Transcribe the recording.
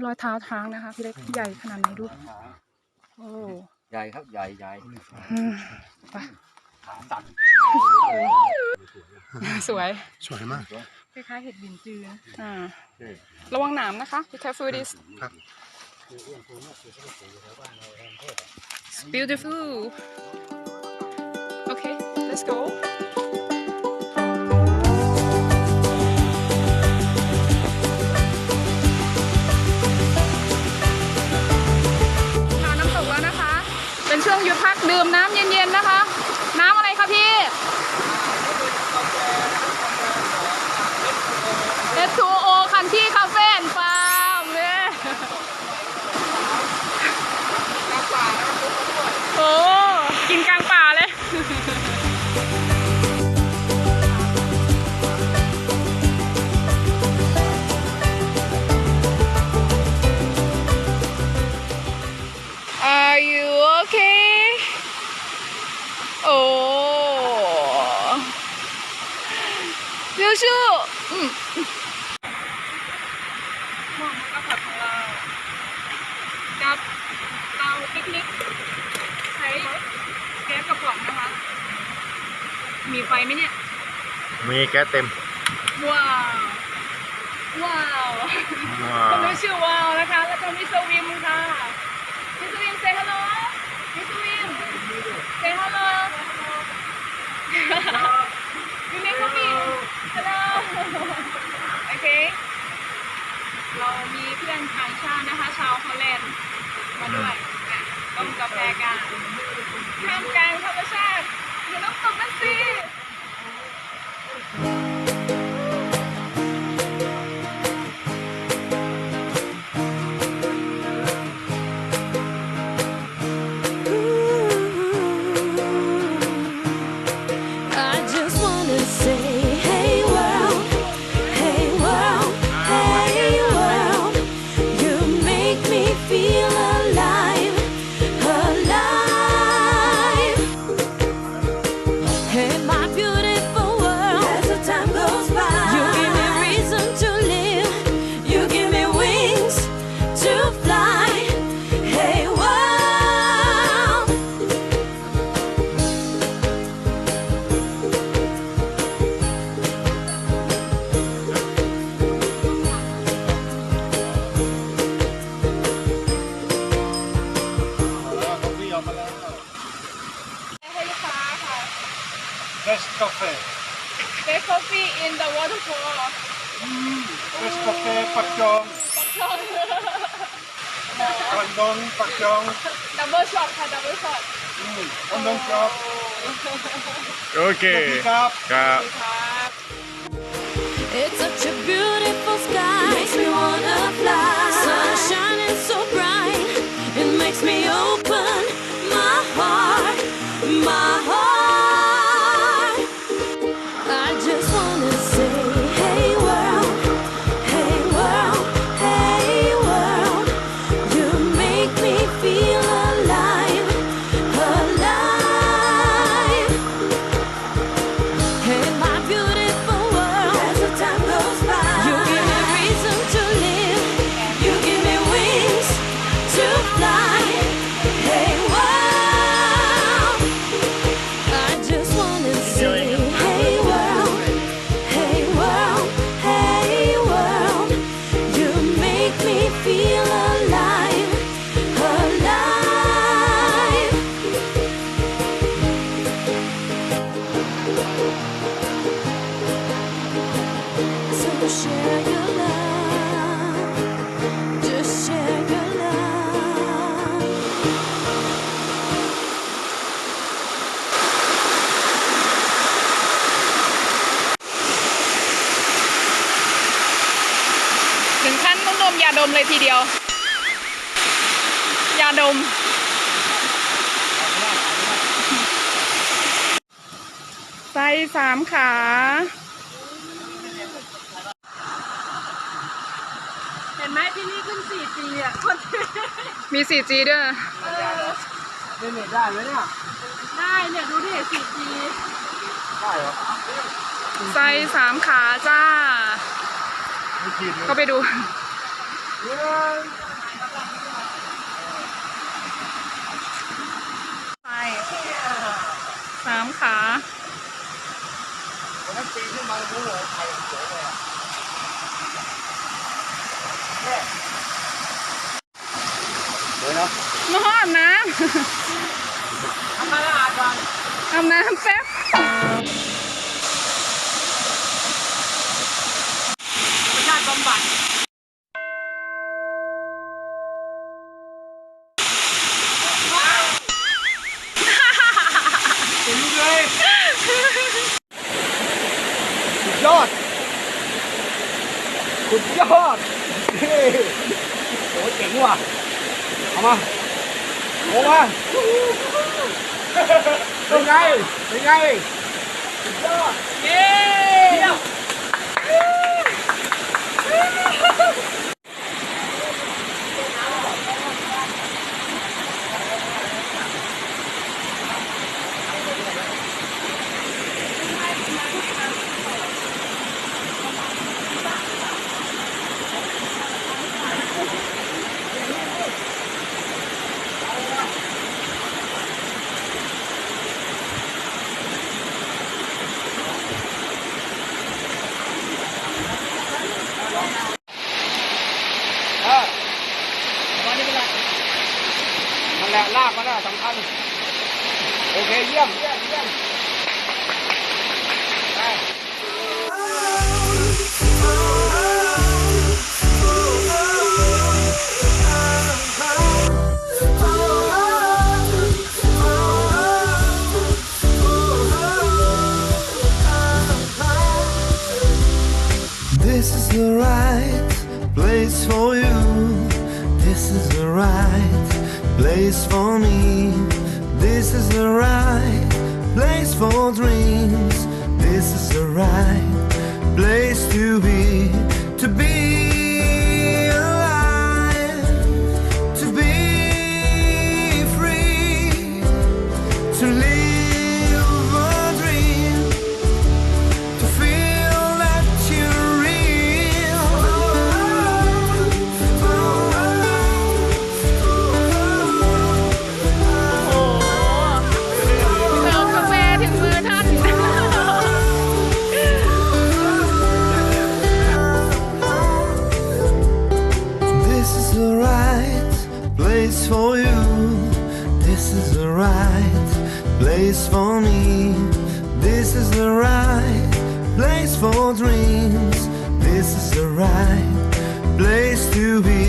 รอยเท้าช้างนะคะพี่เล็กใหญ่ขนาดไหนดูโอ้ใหญ่ครับใหญ่ใหญ่ไปสวยสวยมากคล้ายๆเห็ดบินจือระวังหนามนะคะ be careful this It's beautiful okay let's goเป็นช่วงหยุดพักดื่มน้ำเย็นๆนะคะน้ำอะไรคะพี่ H2O คันที่คาเฟ่ฟาร์มเลยโอ้กินกลางป่าเลย Are you okay โอ้ยูชูหม้อข้าวผัดของเรากับเตาปิกนิกใช้แก๊สกระป๋องนะคะมีไฟไหมเนี่ยมีแก๊สเต็มว้าวว้าวคนรู้ชื่อว้าวนะคะแล้วก็มิสวิมค่ะมิสวิม say hello มิสวิม say hello you make coffee hello โอเคเรามีเพื่อนต่างชาตินะคะชาวฮอลแลนด์มาด้วยต้มกาแฟกันท่ามกลางธรรมชาติอยู่น้ำตกนั่นสิBest coffee Best coffee in the waterfall Best coffee ปักจองปักดงปักจอง double shot ค่ะ double shot ปักดงครับโอเคครับครับ It's such a beautiful sky makes me wanna fly sun shining so bright it makes me open my heart my heart I just wanna say hey world hey world hey world you make me feel alive alive hey my beautiful world as the time goes by you give me reason to live you give me wings to fly hey world I just wanna say hey world hey world hey world you make me feel alive alive so share your love just share your love ถึงขั้นต้องดมยาดมเลยทีเดียวยาดมไส้3 ขาเห็นไหมที่นี่ขึ้น 4G อ่ะคนมี 4G ด้วยเล่นเน็ตได้ไหมเนี่ยได้เนี่ยดูดิ 4G ได้เหรอไส้3 ขาจ้าเข้าไปดู ไป3 ขา วันนั้นปีนขึ้นมารู้เลยไข่สวยเลยสวยเนาะ มาห้องน้ ทำมาละอาดก่อน ำอาบน้ำแป๊บธรรมชาติบำบัด เจ๋งเลยสุดยอดสุดยอดเฮ้ยโอ้เจ๋งว่ะเอามาเอามาเป็นไงเป็นไงสุดยอด เย้ วันนี้เป็นไรมันแหละลากมาแล้วสำคัญโอเคเยี่ยมเยี่ยมเยี่ยมไป This is the right place for you. This is the right place for me. This is the right place for dreams. This is the right place to be alive, to be free, to live a dream, to feel that you're real. เสิร์ฟกาแฟถึงมือท่าน This is the right place for you. This is the right place for me. This is the right place for dreams. This is the right place to be